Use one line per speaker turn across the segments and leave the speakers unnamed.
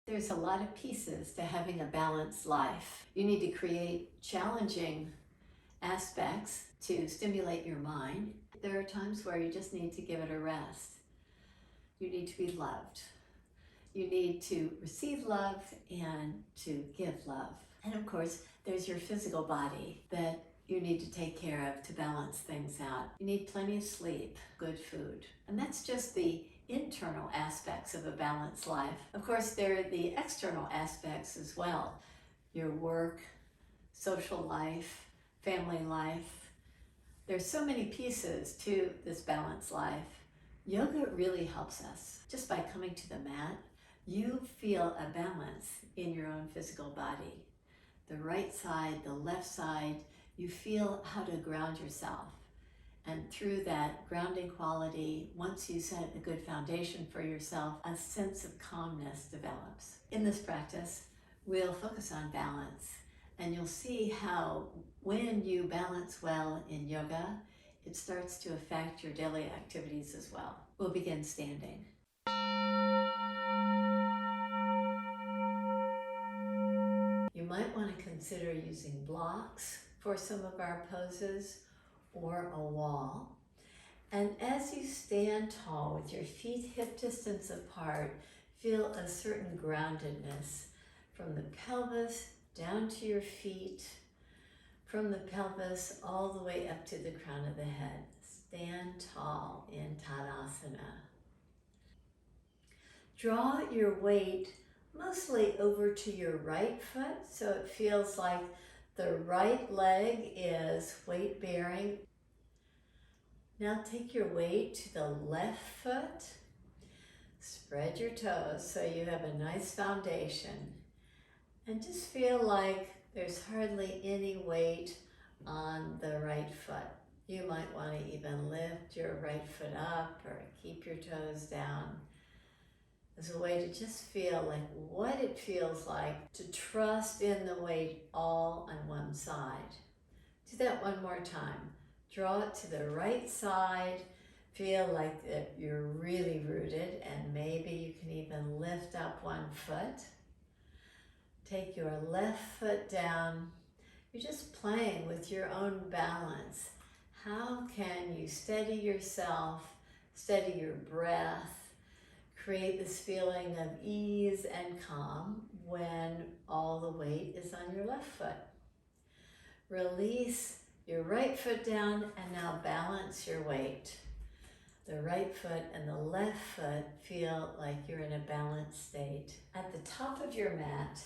There's a lot of pieces to having a balanced life. You need to create challenging aspects to stimulate your mind. There are times where you just need to give it a rest. You need to be loved. You need to receive love and to give love. And of course, there's your physical body that you need to take care of to balance things out. You need plenty of sleep, good food. And that's just the internal aspects of a balanced life. Of course, there are the external aspects as well. Your work, social life, family life. There's so many pieces to this balanced life. Yoga really helps us. Just by coming to the mat, you feel a balance in your own physical body. The right side, the left side, you feel how to ground yourself. And through that grounding quality, once you set a good foundation for yourself, a sense of calmness develops. In this practice, we'll focus on balance, and you'll see how when you balance well in yoga, it starts to affect your daily activities as well. We'll begin standing. You might want to consider using blocks for some of our poses or a wall. And as you stand tall with your feet hip distance apart, feel a certain groundedness from the pelvis down to your feet, from the pelvis all the way up to the crown of the head. Stand tall in Tadasana. Draw your weight mostly over to your right foot, so it feels like the right leg is weight bearing. Now take your weight to the left foot. Spread your toes so you have a nice foundation. And just feel like there's hardly any weight on the right foot. You might want to even lift your right foot up or keep your toes down as a way to just feel like what it feels like to trust in the weight all on one side. Do that one more time. Draw it to the right side. Feel like that you're really rooted, and maybe you can even lift up one foot. Take your left foot down. You're just playing with your own balance. How can you steady yourself, steady your breath, create this feeling of ease and calm when all the weight is on your left foot? Release your right foot down and now balance your weight. The right foot and the left foot feel like you're in a balanced state. At the top of your mat,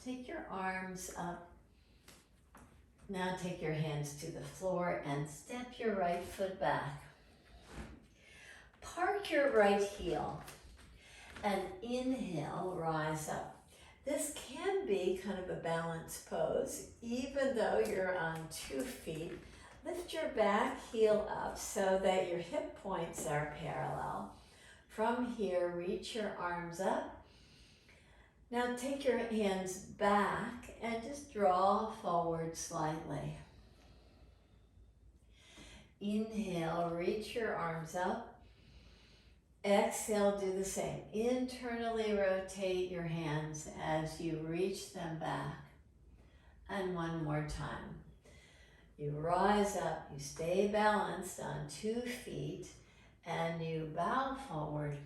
take your arms up. Now take your hands to the floor and step your right foot back. Park your right heel and inhale, rise up. This can be kind of a balanced pose, even though you're on 2 feet. Lift your back heel up so that your hip points are parallel. From here, reach your arms up. Now take your hands back and just draw forward slightly. Inhale, reach your arms up. Exhale, do the same. Internally rotate your hands as you reach them back. And one more time. You rise up, you stay balanced on 2 feet, and you bow forward.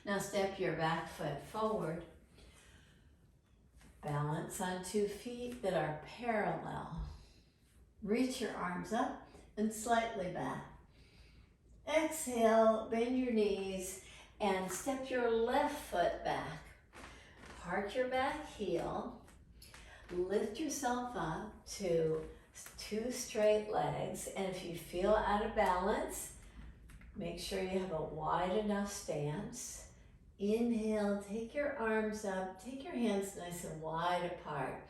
Now step your back foot forward. Balance on 2 feet that are parallel. Reach your arms up and slightly back. Exhale, bend your knees and step your left foot back. Park your back heel. Lift yourself up to 2 straight legs. And if you feel out of balance, make sure you have a wide enough stance. Inhale, take your arms up, take your hands nice and wide apart.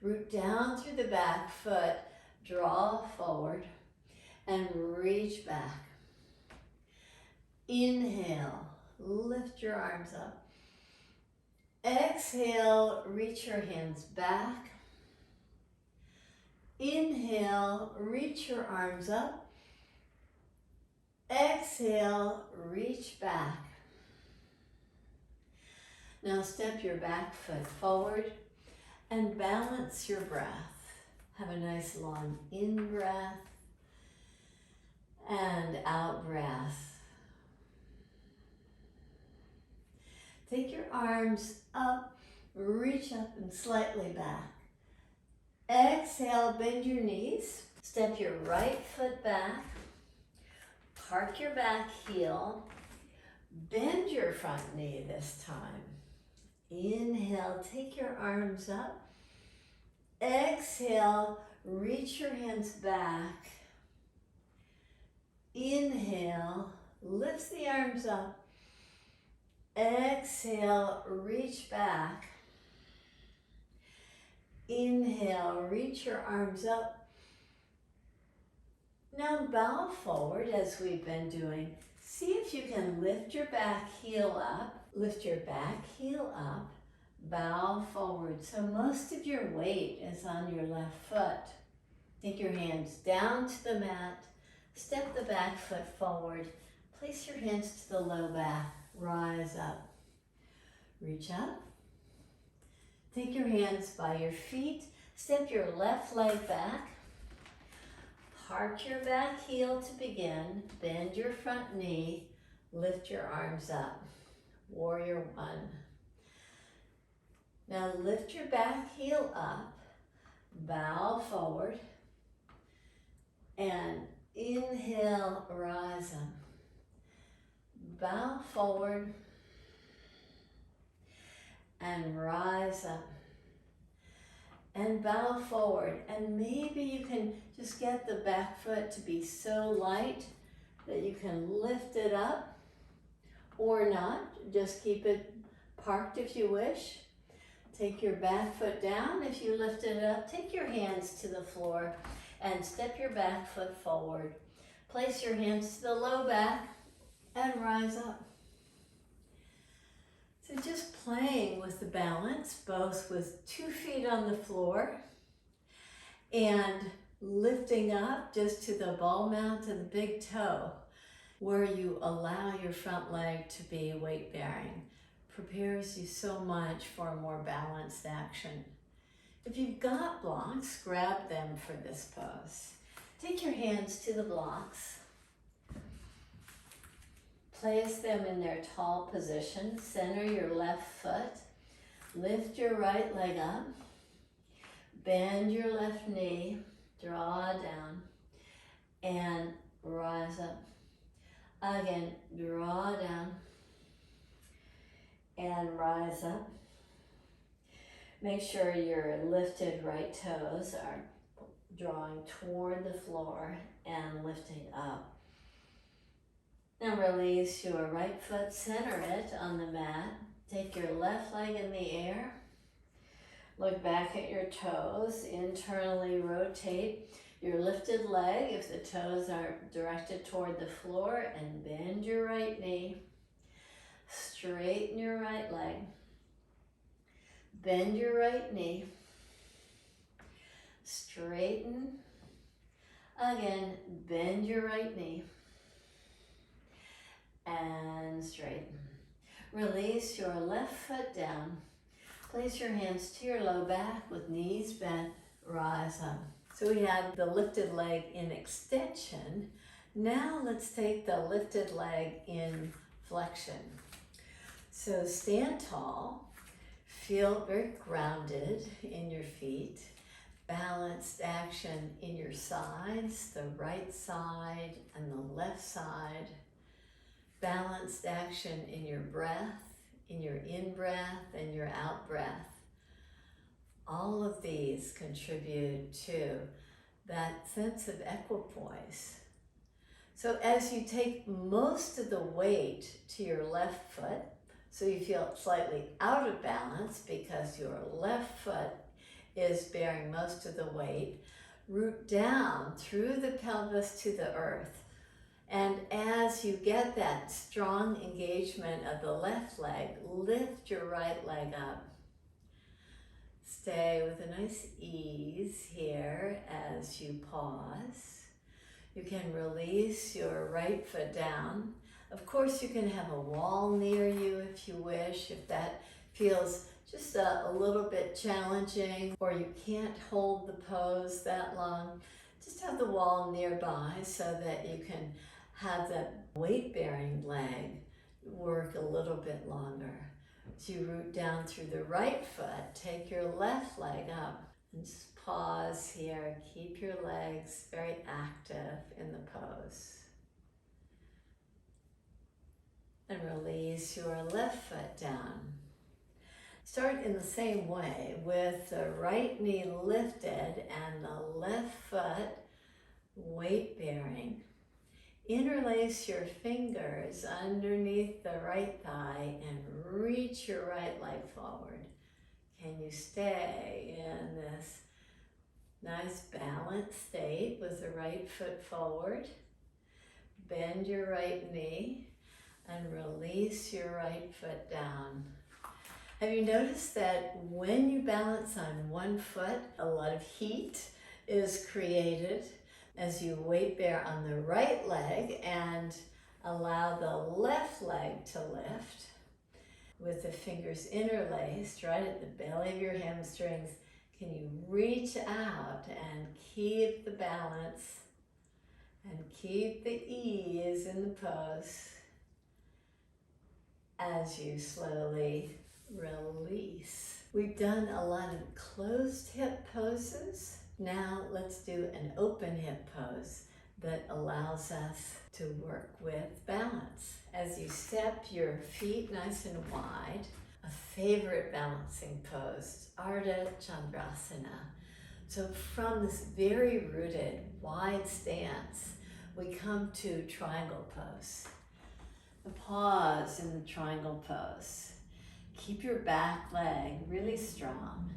Root down through the back foot, draw forward, and reach back. Inhale, lift your arms up. Exhale, reach your hands back. Inhale, reach your arms up. Exhale, reach back. Now step your back foot forward and balance your breath. Have a nice long in-breath and out-breath. Take your arms up, reach up and slightly back. Exhale, bend your knees. Step your right foot back. Park your back heel. Bend your front knee this time. Inhale, take your arms up. Exhale, reach your hands back. Inhale, lift the arms up. Exhale, reach back. Inhale, reach your arms up. Now bow forward as we've been doing. See if you can lift your back heel up. Lift your back heel up. Bow forward. So most of your weight is on your left foot. Take your hands down to the mat. Step the back foot forward. Place your hands to the low back. Rise up. Reach up. Take your hands by your feet. Step your left leg back. Park your back heel to begin. Bend your front knee. Lift your arms up. Warrior one. Now lift your back heel up. Bow forward. And inhale, rise up. Bow forward. And rise up. And bow forward. And maybe you can just get the back foot to be so light that you can lift it up, or not. Just keep it parked if you wish. Take your back foot down. If you lift it up, take your hands to the floor and step your back foot forward. Place your hands to the low back and rise up. So just playing with the balance, both with 2 feet on the floor and lifting up just to the ball mount of the big toe, where you allow your front leg to be weight bearing. Prepares you so much for a more balanced action. If you've got blocks, grab them for this pose. Take your hands to the blocks. Place them in their tall position. Center your left foot. Lift your right leg up. Bend your left knee. Draw down. And rise up. Again, draw down. And rise up. Make sure your lifted right toes are drawing toward the floor and lifting up. Now release your right foot, center it on the mat. Take your left leg in the air. Look back at your toes. Internally rotate your lifted leg if the toes are directed toward the floor, and bend your right knee. Straighten your right leg. Bend your right knee. Straighten. Again, bend your right knee. And straighten. Release your left foot down. Place your hands to your low back with knees bent. Rise up. So we have the lifted leg in extension. Now let's take the lifted leg in flexion. So stand tall. Feel very grounded in your feet. Balanced action in your sides, the right side and the left side. Balanced action in your breath, in your in-breath and your out-breath. All of these contribute to that sense of equipoise. So as you take most of the weight to your left foot, so you feel slightly out of balance because your left foot is bearing most of the weight, root down through the pelvis to the earth. And as you get that strong engagement of the left leg, lift your right leg up. Stay with a nice ease here as you pause. You can release your right foot down. Of course, you can have a wall near you if you wish, if that feels just a little bit challenging, or you can't hold the pose that long, just have the wall nearby so that you can have that weight-bearing leg work a little bit longer. As you root down through the right foot, take your left leg up and just pause here. Keep your legs very active in the pose. And release your left foot down. Start in the same way with the right knee lifted and the left foot weight bearing. Interlace your fingers underneath the right thigh and reach your right leg forward. Can you stay in this nice balanced state with the right foot forward? Bend your right knee and release your right foot down. Have you noticed that when you balance on one foot, a lot of heat is created as you weight bear on the right leg and allow the left leg to lift with the fingers interlaced right at the belly of your hamstrings? Can you reach out and keep the balance and keep the ease in the pose as you slowly release? We've done a lot of closed hip poses. Now let's do an open hip pose that allows us to work with balance. As you step your feet nice and wide, a favorite balancing pose, Ardha Chandrasana. So from this very rooted, wide stance, we come to triangle pose. The pause in the triangle pose. Keep your back leg really strong.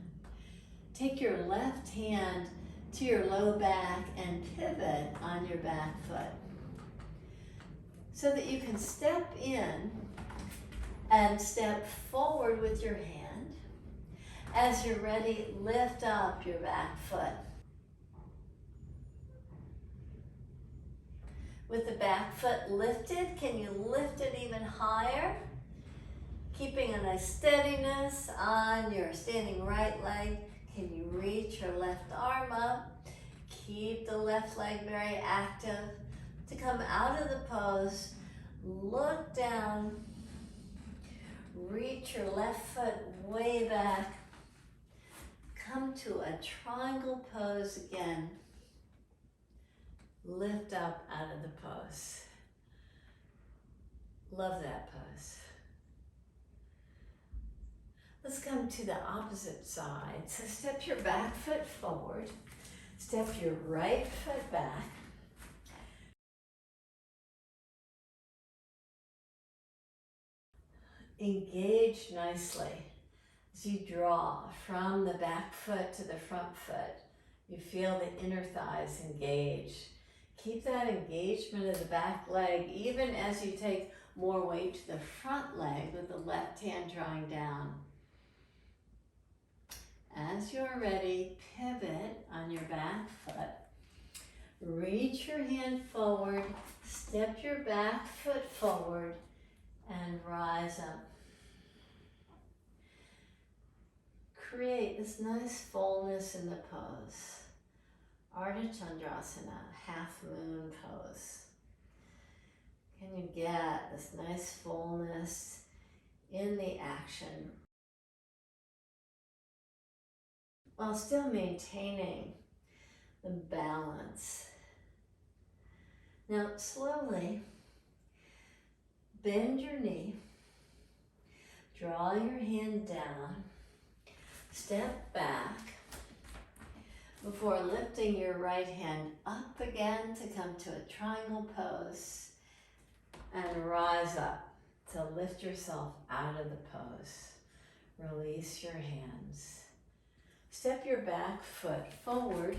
Take your left hand to your low back and pivot on your back foot so that you can step in and step forward with your hand. As you're ready, lift up your back foot. With the back foot lifted, can you lift it even higher? Keeping a nice steadiness on your standing right leg. Can you reach your left arm up? Keep the left leg very active. To come out of the pose, look down, reach your left foot way back. Come to a triangle pose again. Lift up out of the pose. Love that pose. Let's come to the opposite side. So step your back foot forward. Step your right foot back. Engage nicely as you draw from the back foot to the front foot. You feel the inner thighs engage. Keep that engagement of the back leg even as you take more weight to the front leg with the left hand drawing down. As you're ready, pivot on your back foot. Reach your hand forward, step your back foot forward, and rise up. Create this nice fullness in the pose. Ardha Chandrasana, half moon pose. Can you get this nice fullness in the action while still maintaining the balance? Now slowly bend your knee, draw your hand down, step back before lifting your right hand up again to come to a triangle pose and rise up to lift yourself out of the pose. Release your hands. Step your back foot forward.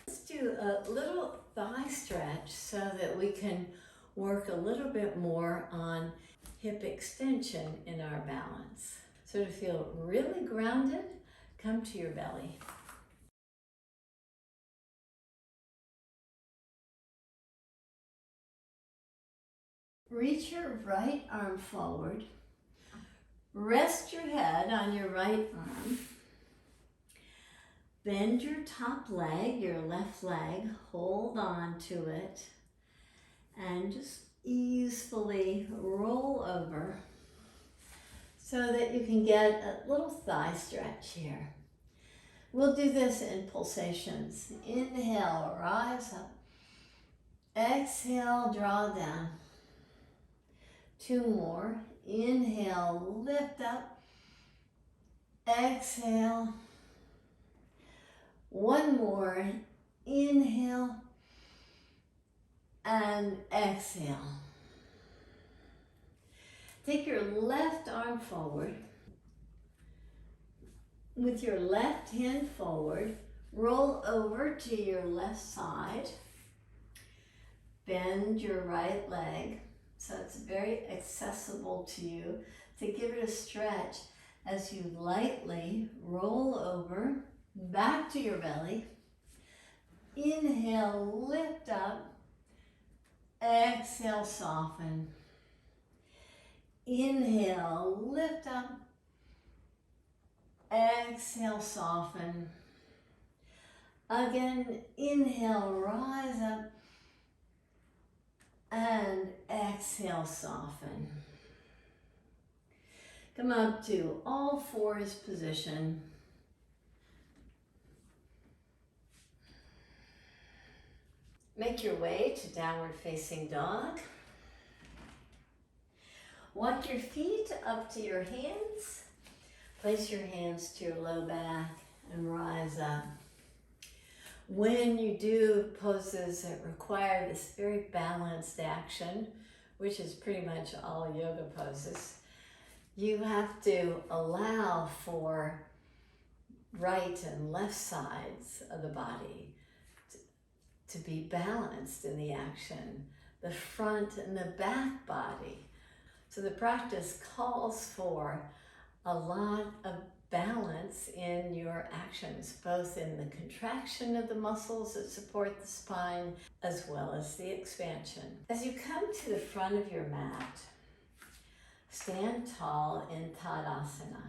Let's do a little thigh stretch so that we can work a little bit more on hip extension in our balance. So to feel really grounded, come to your belly. Reach your right arm forward. Rest your head on your right arm. Bend your top leg, your left leg, hold on to it, and just easily roll over so that you can get a little thigh stretch here. We'll do this in pulsations. Inhale, rise up. Exhale, draw down. 2 more. Inhale, lift up. Exhale. 1 more. Inhale and exhale. Take your left arm forward. With your left hand forward, roll over to your left side. Bend your right leg so it's very accessible to you, to give it a stretch as you lightly roll over back to your belly. Inhale, lift up. Exhale, soften. Inhale, lift up. Exhale, soften. Again, inhale, rise up. And exhale, soften. Come up to all fours position. Make your way to downward facing dog. Walk your feet up to your hands. Place your hands to your low back and rise up. When you do poses that require this very balanced action, which is pretty much all yoga poses, you have to allow for right and left sides of the body to be balanced in the action, the front and the back body. So the practice calls for a lot of balance in your actions, both in the contraction of the muscles that support the spine, as well as the expansion. As you come to the front of your mat, stand tall in Tadasana.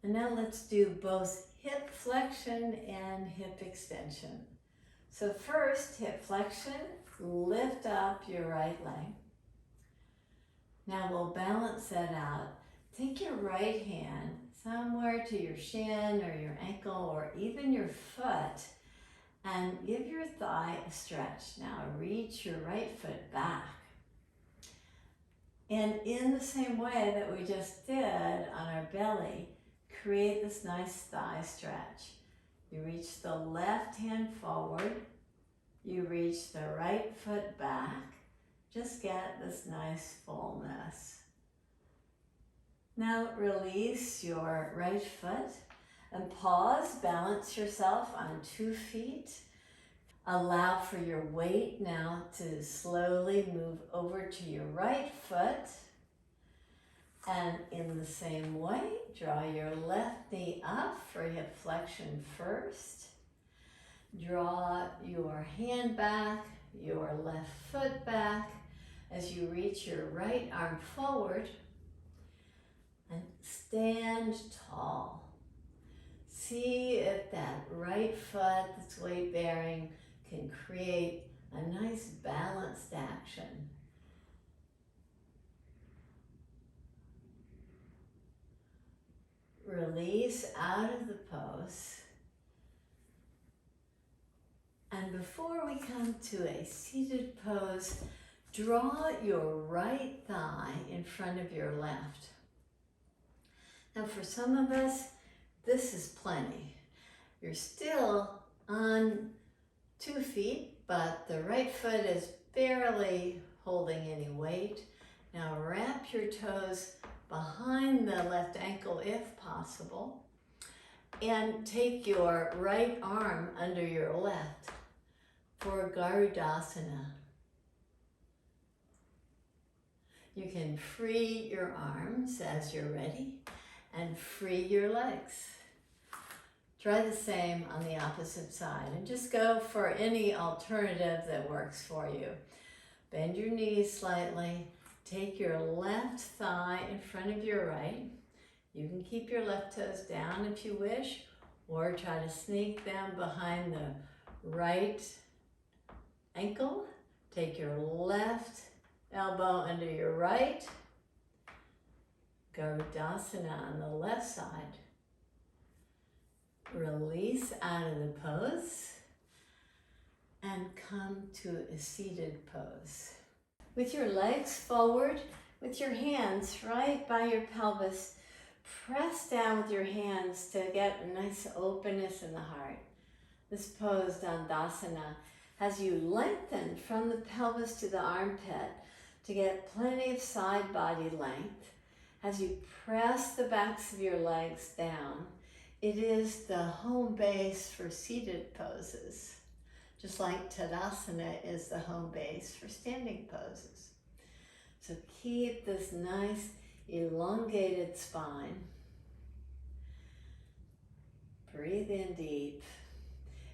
And now let's do both hip flexion and hip extension. So first, hip flexion, lift up your right leg. Now we'll balance that out. Take your right hand somewhere to your shin or your ankle or even your foot and give your thigh a stretch. Now reach your right foot back. And in the same way that we just did on our belly, create this nice thigh stretch. You reach the left hand forward. You reach the right foot back. Just get this nice fullness. Now release your right foot and pause, balance yourself on 2 feet. Allow for your weight now to slowly move over to your right foot. And in the same way, draw your left knee up for hip flexion first. Draw your hand back, your left foot back, as you reach your right arm forward and stand tall. See if that right foot that's weight bearing can create a nice balanced action. Release out of the pose. And before we come to a seated pose, draw your right thigh in front of your left. Now for some of us, this is plenty. You're still on 2 feet, but the right foot is barely holding any weight. Now wrap your toes behind the left ankle if possible, and take your right arm under your left for Garudasana. You can free your arms as you're ready and free your legs. Try the same on the opposite side and just go for any alternative that works for you. Bend your knees slightly, Take your left thigh in front of your right. You can keep your left toes down if you wish, or try to sneak them behind the right ankle. Take your left elbow under your right. Garudasana on the left side. Release out of the pose and come to a seated pose. With your legs forward, with your hands right by your pelvis, press down with your hands to get a nice openness in the heart. This pose, Dandasana, has you lengthen from the pelvis to the armpit to get plenty of side body length. As you press the backs of your legs down, it is the home base for seated poses, just like Tadasana is the home base for standing poses. So keep this nice elongated spine. Breathe in deep.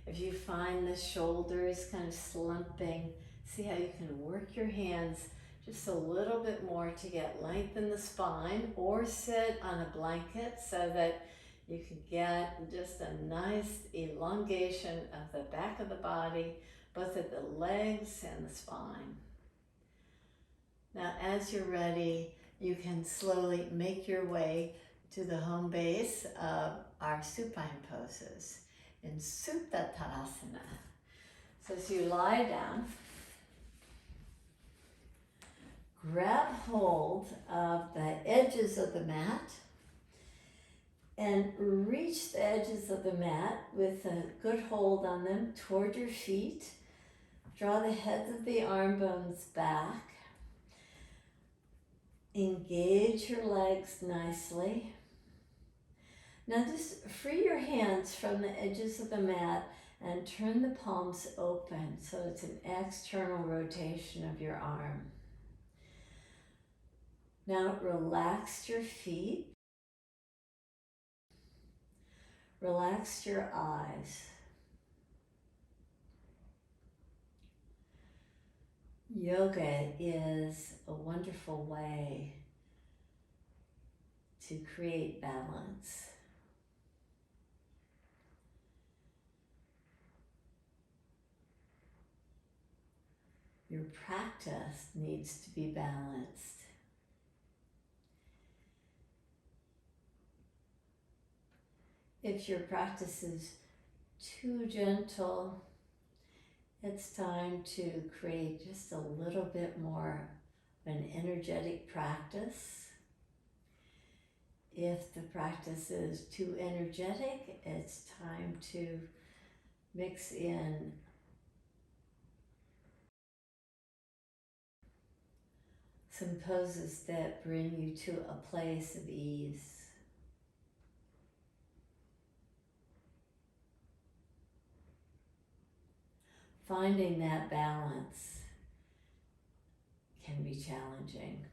If you find the shoulders kind of slumping, see how you can work your hands just a little bit more to get length in the spine, or sit on a blanket so that you can get just a nice elongation of the back of the body, both at the legs and the spine. Now, as you're ready, you can slowly make your way to the home base of our supine poses in Supta Tadasana. So as you lie down, grab hold of the edges of the mat and reach the edges of the mat with a good hold on them toward your feet. Draw the heads of the arm bones back. Engage your legs nicely. Now just free your hands from the edges of the mat and turn the palms open so it's an external rotation of your arm. Now relax your feet. Relax your eyes. Yoga is a wonderful way to create balance. Your practice needs to be balanced. If your practice is too gentle, it's time to create just a little bit more of an energetic practice. If the practice is too energetic, it's time to mix in some poses that bring you to a place of ease. Finding that balance can be challenging.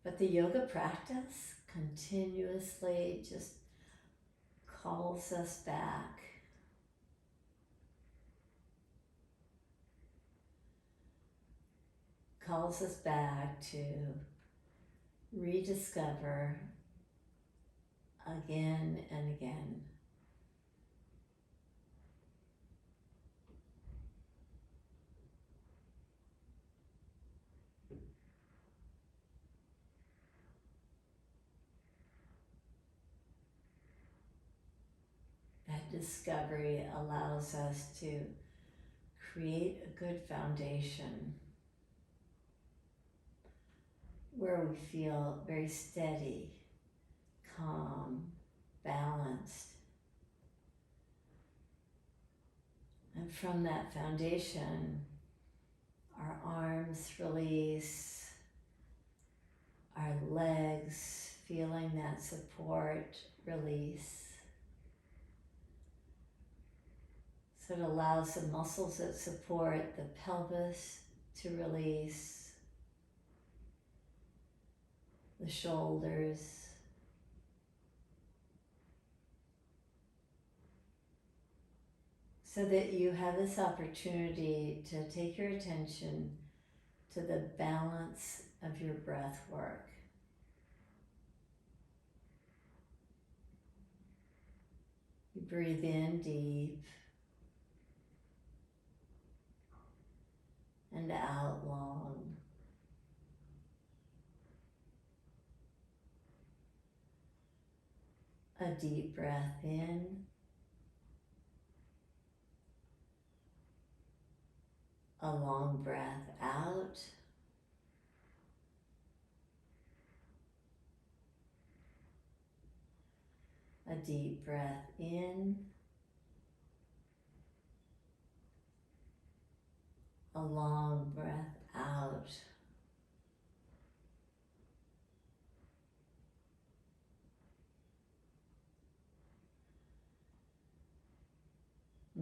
But the yoga practice continuously just calls us back. Calls us back to rediscover again and again. That discovery allows us to create a good foundation where we feel very steady, calm, balanced. And from that foundation, our arms release, our legs feeling that support release. So it allows the muscles that support the pelvis to release, the shoulders, so that you have this opportunity to take your attention to the balance of your breath work. You breathe in deep and out long. A deep breath in, a long breath out, a deep breath in, a long breath out.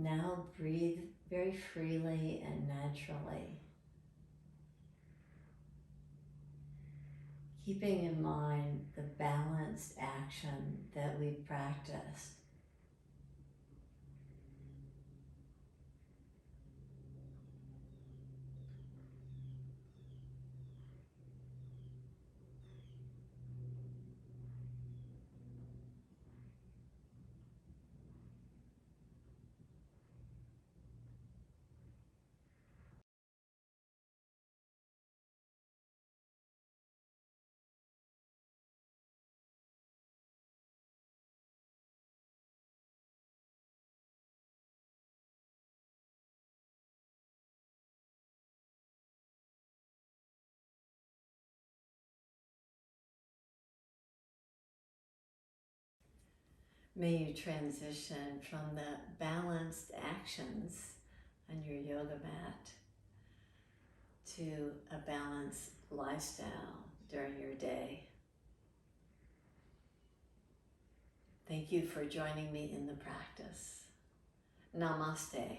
Now breathe very freely and naturally, keeping in mind the balanced action that we've practiced. May you transition from the balanced actions on your yoga mat to a balanced lifestyle during your day. Thank you for joining me in the practice. Namaste.